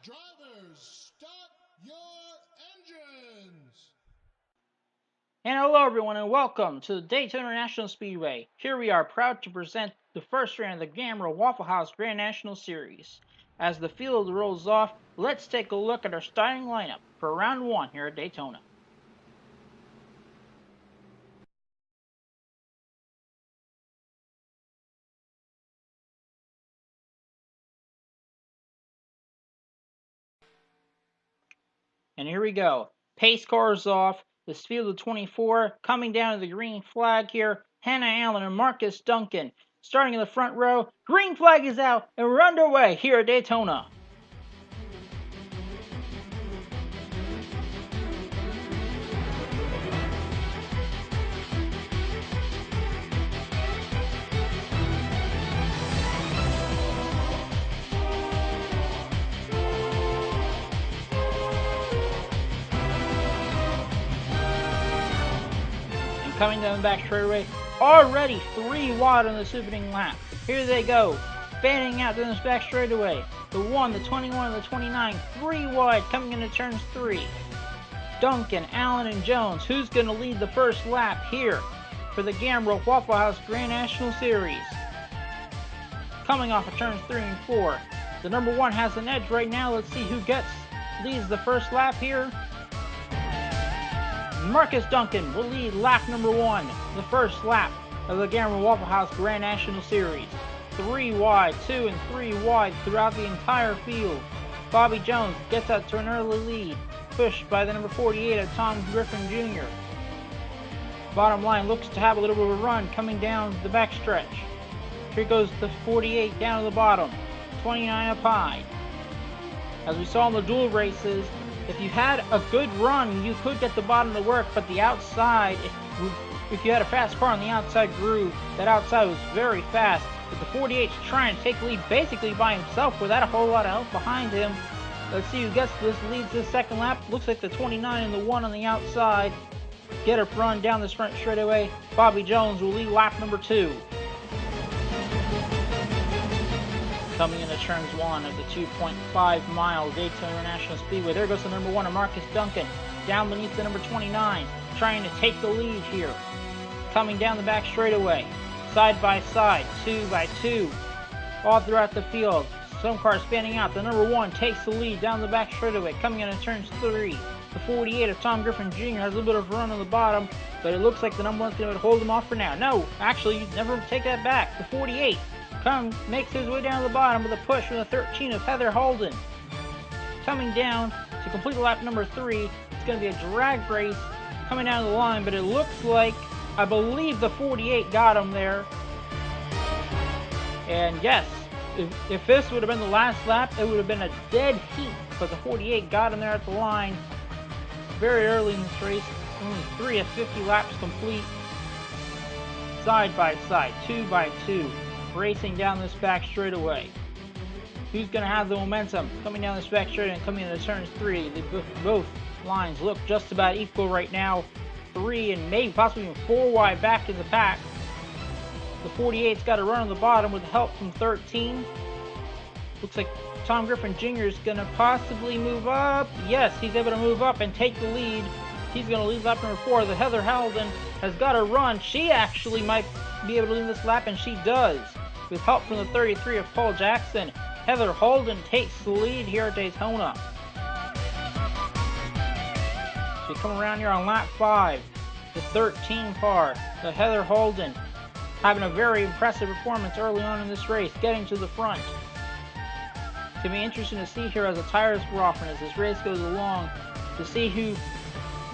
Drivers, start your engines! And hello everyone and welcome to the Daytona National Speedway. Here we are proud to present the first round of the GAMRA Waffle House Grand National Series. As the field rolls off, let's take a look at our starting lineup for round 1 here at Daytona. And here we go. Pace cars off. This field of 24 coming down to the green flag here. Hannah Allen and Marcus Duncan starting in the front row. Green flag is out and we're underway here at Daytona. Coming down the back straightaway, already 3 wide on this opening lap. Here they go, fanning out down this back straightaway. The 1, the 21, and the 29, 3 wide coming into turns 3. Duncan, Allen, and Jones, who's going to lead the first lap here for the GAMRA Waffle House Grand National Series? Coming off of turns 3 and 4. The number 1 has an edge right now. Let's see who leads the first lap here. Marcus Duncan will lead lap number 1, the first lap of the GAMRA Waffle House Grand National Series. 3 wide, 2 and 3 wide throughout the entire field. Bobby Jones gets out to an early lead, pushed by the number 48 of Tom Griffin Jr. Bottom line looks to have a little bit of a run coming down the backstretch. Here goes the 48 down to the bottom, 29 up high. As we saw in the dual races, if you had a good run, you could get the bottom to work, but the outside, if you had a fast car on the outside groove, that outside was very fast. But the 48's trying to take the lead basically by himself without a whole lot of help behind him. Let's see who gets this leads this second lap. Looks like the 29 and the 1 on the outside get a run down this front straightaway. Bobby Jones will lead lap number 2. Coming into turns 1 of the 2.5 mile Daytona National Speedway. There goes the number 1 of Marcus Duncan, down beneath the number 29, trying to take the lead here. Coming down the back straightaway, side by side, 2 by 2, all throughout the field. Some cars spanning out. The number 1 takes the lead down the back straightaway, coming into turns 3. The 48 of Tom Griffin Jr. has a little bit of a run on the bottom, but it looks like the number 1's going to hold him off for now. No, actually, you never take that back. The 48 makes his way down to the bottom with a push from the 13 of Heather Holden. Coming down to complete lap number 3, it's going to be a drag race coming down the line, but it looks like, I believe the 48 got him there. And yes, if this would have been the last lap, it would have been a dead heat, but the 48 got him there at the line very early in this race. Only 3 of 50 laps complete. Side by side, 2 by 2. Racing down this back straightaway. Who's going to have the momentum coming down this back straightaway and coming into turns 3? Both lines look just about equal right now. 3 and maybe possibly even 4 wide back in the pack. The 48's got a run on the bottom with help from 13. Looks like Tom Griffin Jr. is going to possibly move up. Yes, he's able to move up and take the lead. He's going to lead lap number 4. The Heather Holden has got a run. She actually might be able to lead this lap, and she does. With help from the 33 of Paul Jackson, Heather Holden takes the lead here at Daytona. So we come around here on lap 5. The 13 car, the Heather Holden, having a very impressive performance early on in this race, getting to the front. It's going to be interesting to see here as the tires wear off and as this race goes along, to see who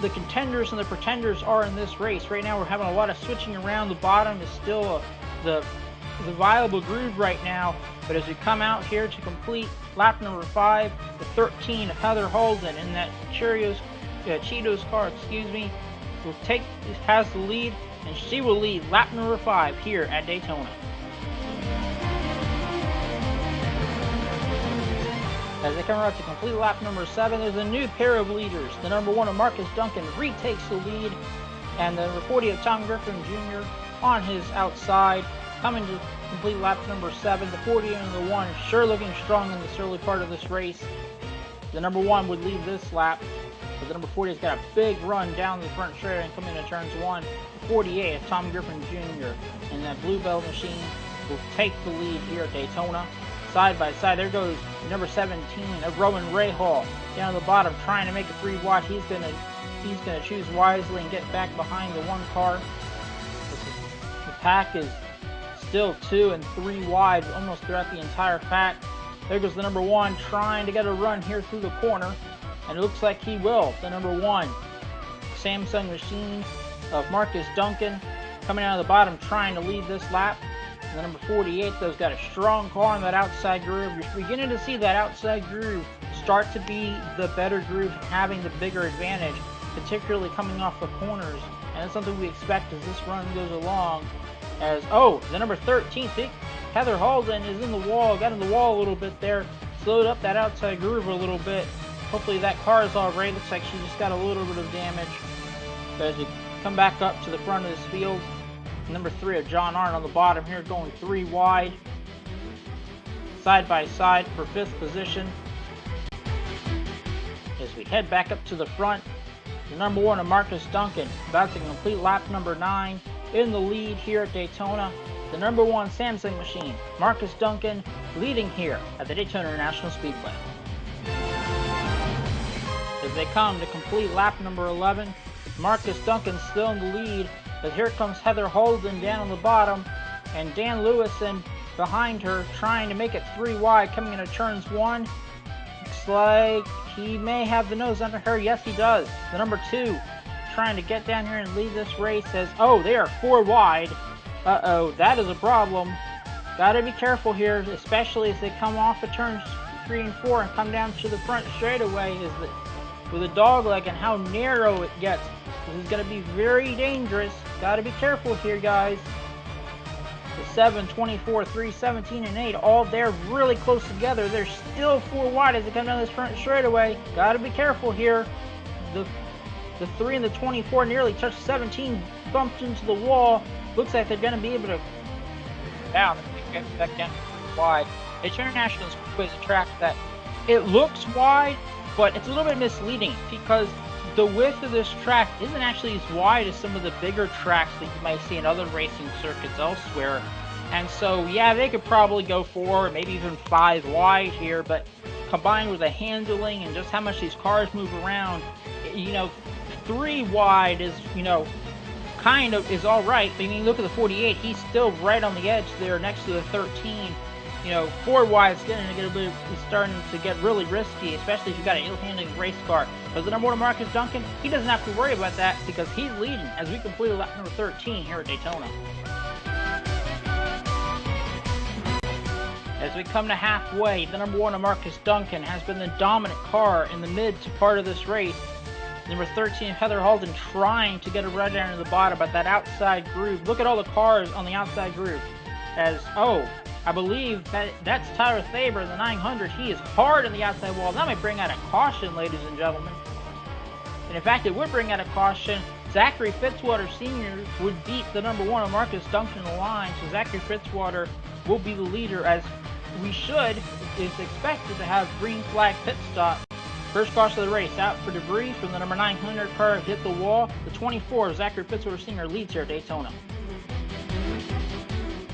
the contenders and the pretenders are in this race. Right now we're having a lot of switching around. The bottom is still the viable groove right now, but as we come out here to complete lap number 5, the 13 of Heather Holden in that Cheetos car, has the lead, and she will lead lap number 5 here at Daytona. As they come around to complete lap number 7, there's a new pair of leaders. The number 1 of Marcus Duncan retakes the lead, and the number 40 of Tom Griffin Jr. on his outside. Coming to complete lap number 7, the 40 and the 1 sure looking strong in this early part of this race. the number 1 would lead this lap. But the number 48's got a big run down the front straight and coming into turns 1. The 48 of Tom Griffin Jr. and that Blue Bell machine will take the lead here at Daytona. Side by side, there goes number 17 of Roman Rahal down at the bottom, trying to make a 3 wide. He's gonna choose wisely and get back behind the 1 car. The pack is still 2 and 3 wide almost throughout the entire pack. There goes the number 1 trying to get a run here through the corner, and it looks like he will. The number 1 Samsung machine of Marcus Duncan coming out of the bottom trying to lead this lap. And the number 48 though has got a strong car in that outside groove. You're beginning to see that outside groove start to be the better groove, having the bigger advantage, particularly coming off the corners. And that's something we expect as this run goes along. As, the number 13, see, Heather Halden is in the wall, got in the wall a little bit there, slowed up that outside groove a little bit. Hopefully that car is all right. Looks like she just got a little bit of damage. But as we come back up to the front of this field, number 3 of John Arndt on the bottom here, going 3 wide, side by side for 5th position. As we head back up to the front, the number 1 of Marcus Duncan about to complete lap number 9 in the lead here at Daytona. The number 1 Samsung machine, Marcus Duncan, leading here at the Daytona International Speedway. As they come to complete lap number 11, Marcus Duncan still in the lead, but here comes Heather Holden down on the bottom, and Dan Lewison behind her trying to make it 3 wide coming into turns 1. Looks like he may have the nose under her. Yes, he does. The number 2 trying to get down here and lead this race says, they are 4 wide. That is a problem. Gotta be careful here, especially as they come off of turns 3 and 4 and come down to the front straightaway with a dog leg and how narrow it gets. This is going to be very dangerous. Got to be careful here, guys. The 7, 24, 3, 17, and 8, all there really close together. They're still 4 wide as they come down this front straightaway. Got to be careful here. The 3 and the 24 nearly touched 17, bumped into the wall. Looks like they're going to be able to down and get back down wide. Daytona International Speedway is a track that it looks wide, but it's a little bit misleading because the width of this track isn't actually as wide as some of the bigger tracks that you might see in other racing circuits elsewhere. And so, yeah, they could probably go 4, maybe even 5 wide here, but combined with the handling and just how much these cars move around, 3 wide is, kind of is all right. But I mean, look at the 48, he's still right on the edge there next to the 13. 4 wide is starting to get really risky, especially if you've got an ill-handling race car. But the number 1 Marcus Duncan, he doesn't have to worry about that because he's leading as we complete lap number 13 here at Daytona. As we come to halfway, the number 1 of Marcus Duncan has been the dominant car in the mid to part of this race. Number 13, Heather Holden, trying to get a run down to the bottom, but that outside groove. Look at all the cars on the outside groove. I believe that's Tyler Thaber in the 900. He is hard in the outside wall. That might bring out a caution, ladies and gentlemen. And in fact, it would bring out a caution. Zachary Fitzwater Sr. would beat the number 1 of Marcus Duncan in the line. So Zachary Fitzwater will be the leader, as we is expected to have green flag pit stop. First caution of the race, out for debris from the number 900 car, hit the wall. The 24, Zachary Fitzwater Sr. leads here at Daytona.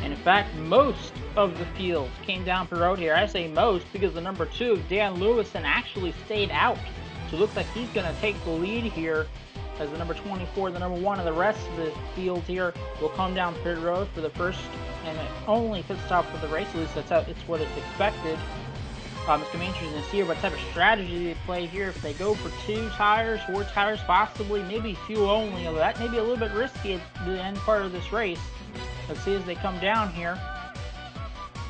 And in fact, most of the field came down the road here. I say most because the number 2, Dan Lewison, actually stayed out. So it looks like he's going to take the lead here as the number 24, the number 1, and the rest of the field here will come down pit road for the first and only pit stop for the race. At least it's what it's expected. It's going to be interesting to see what type of strategy they play here. If they go for 2 tires, 4 tires, possibly, maybe fuel only. Although that may be a little bit risky at the end part of this race. Let's see as they come down here.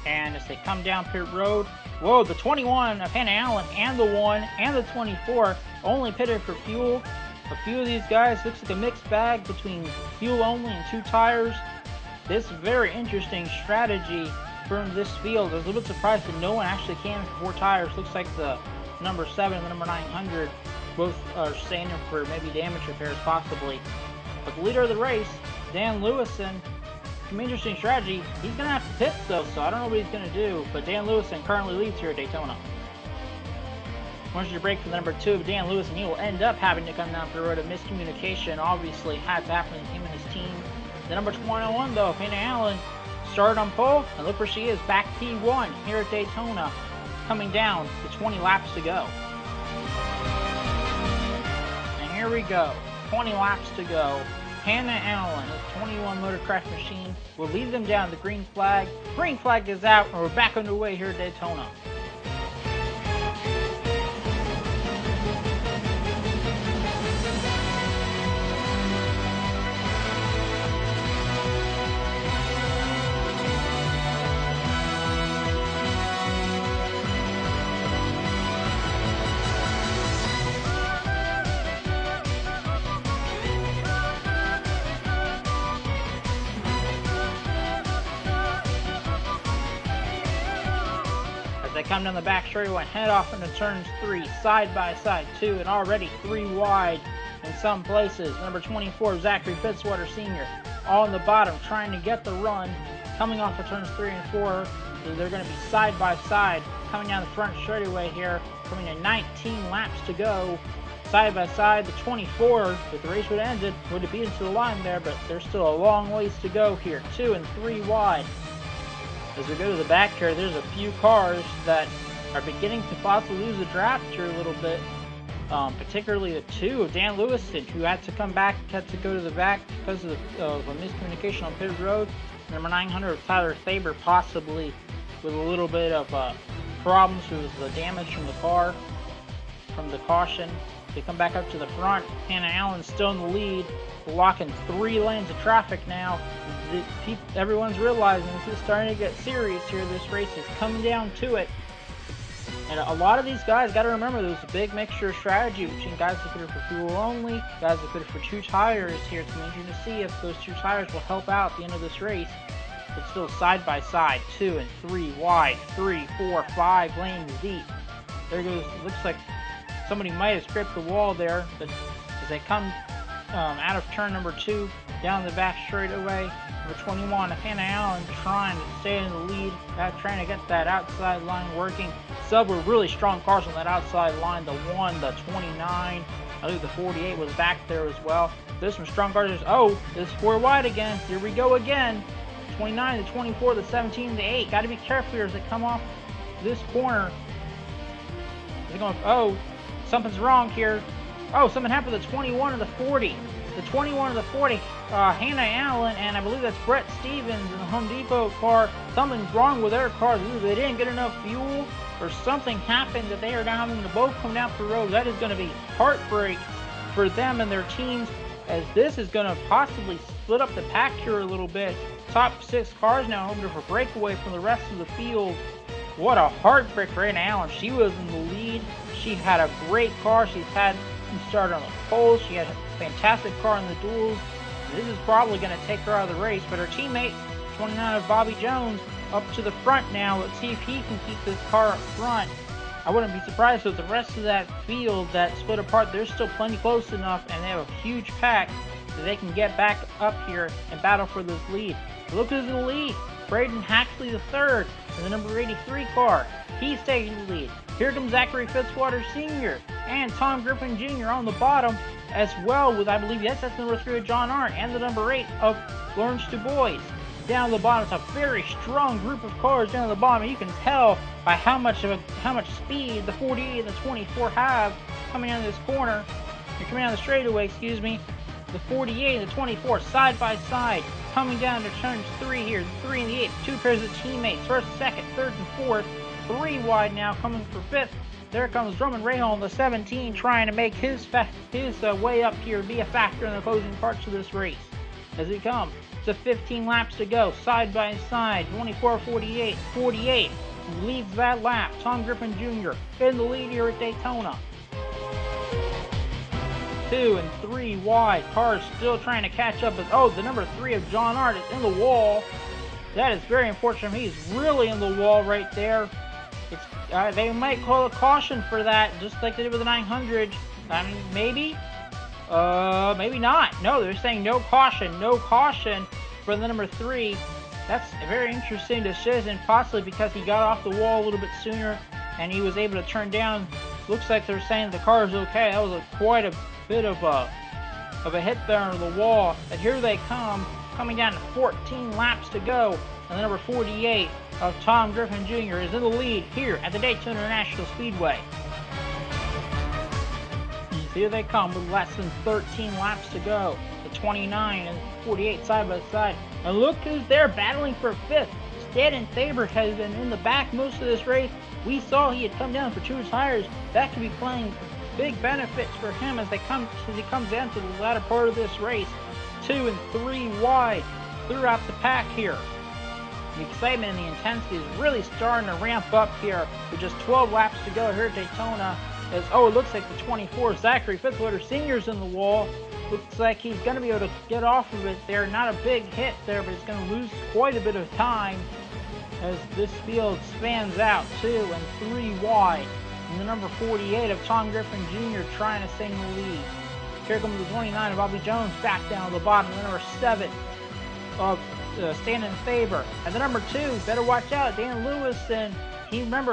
And as they come down pit road, whoa, the 21 of Hannah Allen and the 1 and the 24 only pitted for fuel. A few of these guys looks like a mixed bag between fuel only and 2 tires. This very interesting strategy from this field. I was a little bit surprised that no one actually came for 4 tires. Looks like the number 7 and the number 900 both are staying in for maybe damage repairs possibly. But the leader of the race, Dan Lewison, some interesting strategy. He's going to have to pit though, so I don't know what he's going to do. But Dan Lewison currently leads here at Daytona. Once you break for the number 2 of Dan Lewis, and he will end up having to come down for the road of miscommunication. Obviously, had to happen to him and his team. The number 21, though, Hannah Allen, started on pole, and look where she is, back P1 here at Daytona, coming down to 20 laps to go. And here we go, 20 laps to go. Hannah Allen, a 21 Motorcraft machine, will lead them down the green flag. Green flag is out, and we're back underway here at Daytona. They come down the back straightaway and head off into turns 3, side by side, 2, and already 3 wide in some places. Number 24, Zachary Fitzwater Sr., on the bottom, trying to get the run, coming off of turns 3 and 4. So they're going to be side by side, coming down the front straightaway here, coming to 19 laps to go. Side by side, the 24, if the race would have ended, would have beaten to the line there, but there's still a long ways to go here, 2 and 3 wide. As we go to the back here, there's a few cars that are beginning to possibly lose the draft here a little bit. Particularly the 2 of Dan Lewison, who had to come back, had to go to the back because of a miscommunication on pit road. Number 900 of Tyler Thaber, possibly with a little bit of problems with the damage from the car, from the caution. They come back up to the front. Hannah Allen still in the lead, blocking 3 lanes of traffic now. Everyone's realizing this is starting to get serious here. This race is coming down to it. And a lot of these guys, got to remember, there's a big mixture of strategy between guys that put it for fuel only, guys that put it for 2 tires here. It's interesting to see if those 2 tires will help out at the end of this race. But still side by side, 2 and 3 wide, 3, 4, 5 lanes deep. There goes, looks like somebody might have scraped the wall there, but as they come out of turn number 2, down the back straightaway, number 21, Hannah Allen trying to stay in the lead, trying to get that outside line working. Several really strong cars on that outside line, the 1, the 29, I believe the 48 was back there as well. There's some strong cars. Oh, there's 4 wide again. Here we go again. 29, the 24, the 17, the 8. Got to be careful here as they come off this corner. They're going, oh, something's wrong here. Oh, something happened to the 21 and the 40. The 21 and the 40, Hannah Allen, and I believe that's Brett Stevens in the Home Depot car. Something's wrong with their cars. Either they didn't get enough fuel, or something happened that they are now having to both come down the road. That is going to be heartbreak for them and their teams, as this is going to possibly split up the pack here a little bit. Top 6 cars now hoping for breakaway from the rest of the field. What a heartbreak for Hannah Allen. She was in the lead. She had a great car. She started on the pole. She had a fantastic car in the duels. This is probably going to take her out of the race, but her teammate, 29 of Bobby Jones, up to the front now. Let's see if he can keep this car up front. I wouldn't be surprised with the rest of that field that split apart. They're still plenty close enough, and they have a huge pack that they can get back up here and battle for this lead. Look who's in the lead. Braden Haxley III in the number 83 car. He's taking the lead. Here comes Zachary Fitzwater Sr. and Tom Griffin Jr. on the bottom, as well with, I believe, yes, that's the number 3 of John Arndt and the number 8 of Lawrence Du Bois. Down the bottom, it's a very strong group of cars down the bottom. You can tell by how much speed the 48 and the 24 have coming down this corner. They're coming down the straightaway, excuse me. The 48 and the 24 side by side, coming down to turns 3 here. The 3 and the 8, 2 pairs of teammates, first, second, third, and fourth. 3 wide now, coming for 5th. There comes Drummond Rahal in the 17, trying to make his way up here, be a factor in the closing parts of this race. As he comes to 15 laps to go, side by side, 24, 48, 48 leads that lap. Tom Griffin Jr. in the lead here at Daytona. 2 and 3 wide, cars still trying to catch up. Oh, the number 3 of John Arndt is in the wall. That is very unfortunate. He's really in the wall right there. They might call a caution for that, just like they did with the 900. I mean, maybe not. No, they're saying no caution for the number 3. That's a very interesting decision, possibly because he got off the wall a little bit sooner and he was able to turn down Looks like they're saying the car is okay. That was quite a bit of a hit there under the wall. And here they come, coming down to 14 laps to go. And the number 48 of Tom Griffin Jr. is in the lead here at the Daytona International Speedway. Here they come with less than 13 laps to go. The 29 and 48 side by side. And look who's there battling for 5th. Stanton Faber has been in the back most of this race. We saw he had come down for 2 tires. That could be playing big benefits for him as he comes down to the latter part of this race. 2 and 3 wide throughout the pack here. The excitement and the intensity is really starting to ramp up here with just 12 laps to go here at Daytona. As, it looks like the 24, Zachary Fitzwater Sr.'s in the wall. Looks like he's going to be able to get off of it there. Not a big hit there, but he's going to lose quite a bit of time as this field spans out 2 and 3 wide. And the number 48 of Tom Griffin Jr. trying to stay in the lead. Here comes the 29 of Bobby Jones back down to the bottom. The number 7 of Stanton Faber. And the number 2, better watch out, Dan Lewison. He had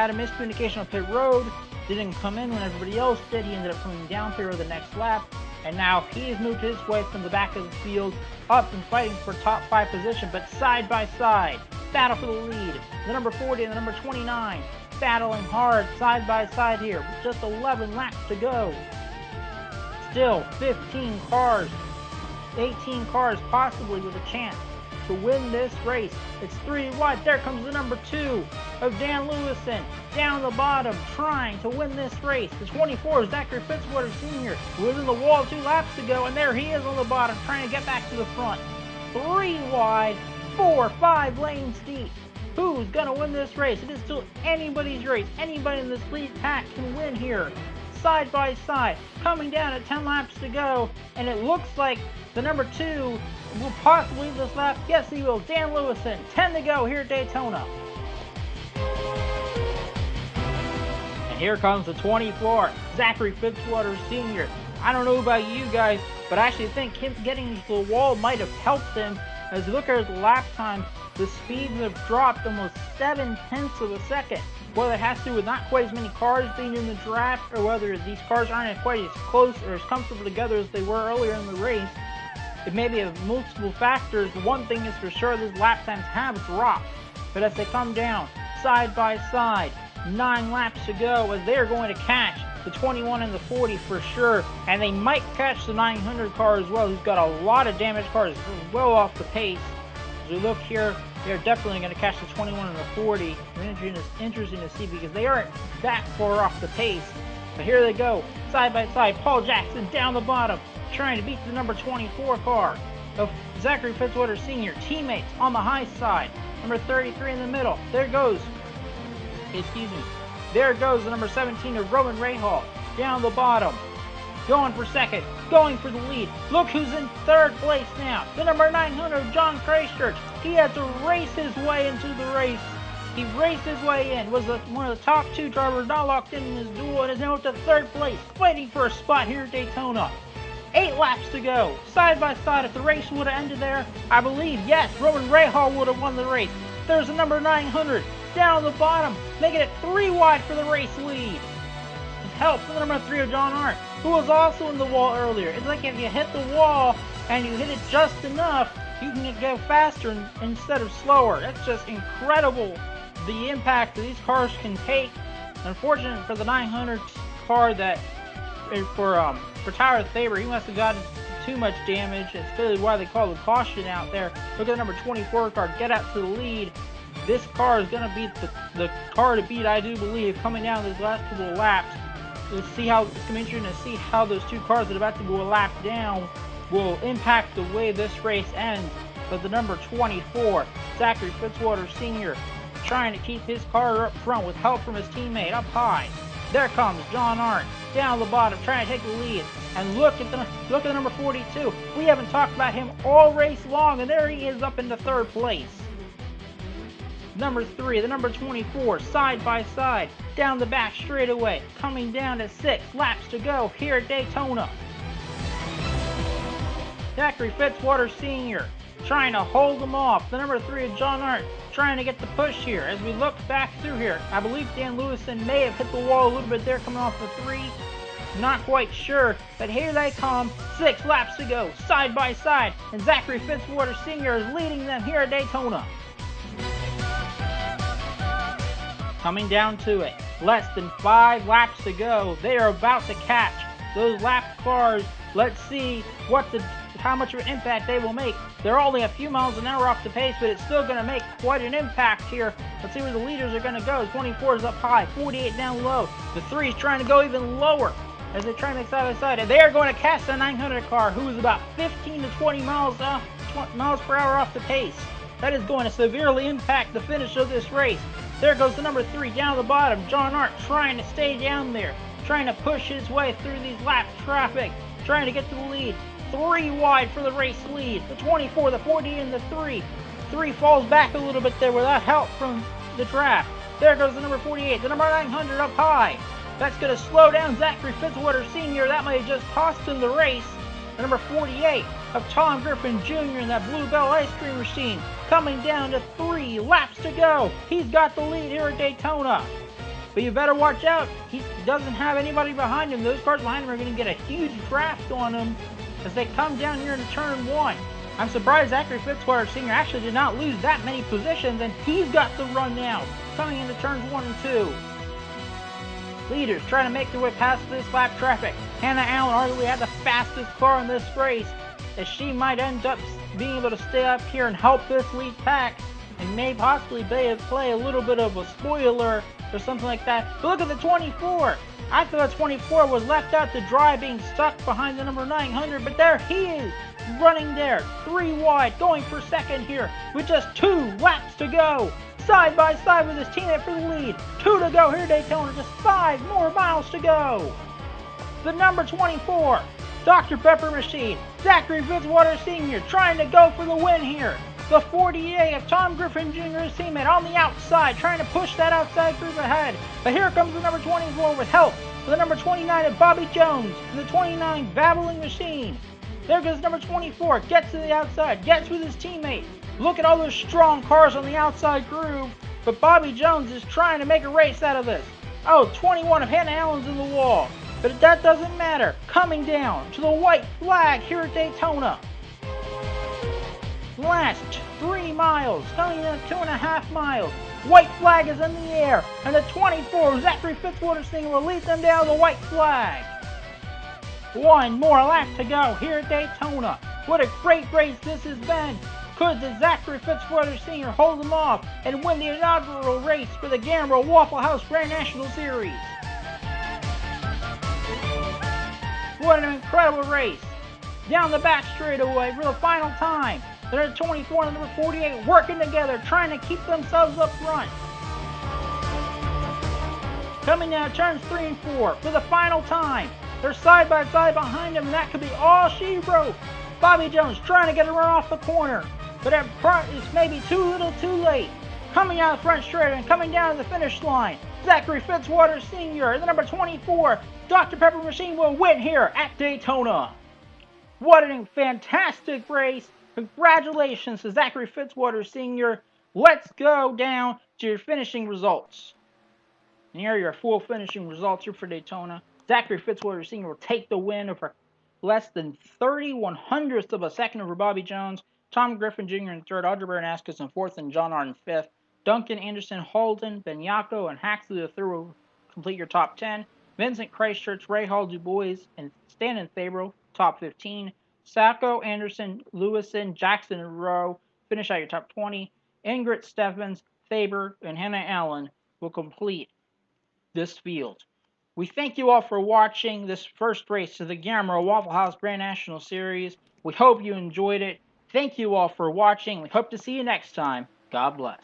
a miscommunication on pit road, didn't come in when everybody else did. He ended up coming down through the next lap, and now he has moved his way from the back of the field up and fighting for top 5 position, but side by side, battle for the lead. The number 40 and the number 29 battling hard side by side here with just 11 laps to go. Still 15 cars, 18 cars possibly with a chance to win this race. It's 3 wide. There comes the number 2 of Dan Lewison down the bottom trying to win this race. The 24 Zachary Fitzwater Sr. was in the wall 2 laps to go, and there he is on the bottom trying to get back to the front. 3 wide, 4, 5 lanes deep. Who's gonna win this race? It is still anybody's race. Anybody in this lead pack can win here. Side by side, coming down at 10 laps to go, and it looks like the number 2 will possibly lead this lap. Yes, he will. Dan Lewison, 10 to go here at Daytona. And here comes the 24, Zachary Fitzwater Sr. I don't know about you guys, but I actually think him getting to the wall might have helped him. As you look at his lap time, the speeds have dropped almost 7/10 of a second. Whether it has to do with not quite as many cars being in the draft, or whether these cars aren't quite as close or as comfortable together as they were earlier in the race, it may be of multiple factors. One thing is for sure, these lap times have dropped. But as they come down side by side, 9 laps to go, as they are going to catch the 21 and the 40 for sure, and they might catch the 900 car as well, who's got a lot of damaged cars well off the pace. As we look here, they're definitely going to catch the 21 and the 40. It's interesting to see because they aren't that far off the pace. But here they go, side by side. Paul Jackson down the bottom, trying to beat the number 24 car of Zachary Fitzwater Sr. Teammates on the high side. Number 33 in the middle. There goes the number 17 of Roman Rahal down the bottom. Going for second, going for the lead. Look who's in 3rd place now. The number 900, John Christchurch. He had to race his way into the race. He raced his way in, was one of the top 2 drivers, not locked in his duel, and is now up to 3rd place, fighting for a spot here at Daytona. 8 laps to go, side by side. If the race would have ended there, I believe, yes, Roman Rahal would have won the race. There's the number 900 down the bottom, making it 3 wide for the race lead. Help from the number 3 of John Arndt, who was also in the wall earlier. It's like if you hit the wall and you hit it just enough, you can go faster instead of slower. That's just incredible, the impact that these cars can take. Unfortunate for the 900 car that for Tyler Faber, he must have gotten too much damage. It's clearly why they call the caution out there. Look at the number 24 car get out to the lead. This car is going to be the car to beat, I do believe, coming down these last couple of laps. It's going to be interesting to see how those 2 cars that are about to go a lap down will impact the way this race ends. But the number 24, Zachary Fitzwater Sr., trying to keep his car up front with help from his teammate up high. There comes John Arndt down the bottom, trying to take the lead. And look at the number 42. We haven't talked about him all race long, and there he is up into 3rd place. Number 3, the number 24, side by side, down the back straightaway, coming down to 6 laps to go here at Daytona. Zachary Fitzwater Sr. trying to hold them off. The number 3 of John Hart trying to get the push here. As we look back through here, I believe Dan Lewison may have hit the wall a little bit there coming off the 3. Not quite sure, but here they come. 6 laps to go, side by side, and Zachary Fitzwater Sr. is leading them here at Daytona. Coming down to it, less than 5 laps to go. They are about to catch those lap cars. Let's see how much of an impact they will make. They're only a few miles an hour off the pace, but it's still going to make quite an impact here. Let's see where the leaders are going to go. 24 is up high, 48 down low. The 3 is trying to go even lower as they try to make side by side. And they are going to catch the 900 car, who is about 15 to 20 miles per hour off the pace. That is going to severely impact the finish of this race. There goes the number 3 down the bottom. John Hart trying to stay down there, trying to push his way through these lap traffic, trying to get to the lead. 3 wide for the race lead. The 24, the 40, and the 3. 3 falls back a little bit there without help from the draft. There goes the number 48, the number 900 up high. That's going to slow down Zachary Fitzwater Sr. That might have just cost him the race. The number 48 of Tom Griffin Jr. in that Bluebell ice cream machine. Coming down to 3 laps to go. He's got the lead here at Daytona. But you better watch out. He doesn't have anybody behind him. Those cars behind him are going to get a huge draft on him as they come down here into turn 1. I'm surprised Zachary Fitzwater Sr. actually did not lose that many positions, and he's got the run now, coming into turns 1 and 2. Leaders trying to make their way past this lap traffic. Hannah Allen arguably had the fastest car in this race, as she might end up being able to stay up here and help this lead pack, and may possibly play a little bit of a spoiler or something like that. But look at the 24. I thought 24 was left out to dry, being stuck behind the number 900, but there he is, running there, 3 wide, going for second here, with just 2 laps to go. Side by side with his teammate for the lead. 2 to go here at Daytona, just 5 more miles to go. The number 24, Dr. Pepper Machine, Zachary Fitzwater Sr. trying to go for the win here. The 48 of Tom Griffin Jr. his teammate on the outside, trying to push that outside group ahead. But here comes the number 24 with help. The number 29 of Bobby Jones, and the 29 Babbling Machine. There goes number 24, gets to the outside, gets with his teammate. Look at all those strong cars on the outside groove, but Bobby Jones is trying to make a race out of this. Oh, 21 of Hannah Allen's in the wall, but that doesn't matter. Coming down to the white flag here at Daytona. Last 3 miles, coming in 2.5 miles. White flag is in the air, and the 24, Zachary Fitzwater Sr. will lead them down the white flag. 1 more lap to go here at Daytona. What a great race this has been. Could the Zachary Fitzwater Sr. hold them off and win the inaugural race for the GAMRA Waffle House Grand National Series? What an incredible race. Down the back straightaway for the final time. The number 24 and the number 48 working together, trying to keep themselves up front. Coming down turns 3 and 4 for the final time. They're side by side behind him, and that could be all she wrote. Bobby Jones trying to get a run off the corner, but that front is maybe too little too late. Coming out the front straight and coming down to the finish line, Zachary Fitzwater Sr. and the number 24, Dr. Pepper Machine will win here at Daytona. What a fantastic race. Congratulations to Zachary Fitzwater Sr. Let's go down to your finishing results. And here are your full finishing results here for Daytona. Zachary Fitzwater Sr. will take the win over less than 30/100th of a second over Bobby Jones. Tom Griffin Jr. in third, Audrey Bernaskis in fourth, and John Hart in fifth. Duncan Anderson, Holden, Benyako, and Haxley the third will complete your top 10. Vincent Christchurch, Ray Hall, Du Bois, and Stanton Fabro, top 15. Sacco, Anderson, Lewison, Jackson, and Rowe finish out your top 20. Ingrid Steffens, Faber, and Hannah Allen will complete this field. We thank you all for watching this first race of the GAMRA Waffle House Grand National Series. We hope you enjoyed it. Thank you all for watching. We hope to see you next time. God bless.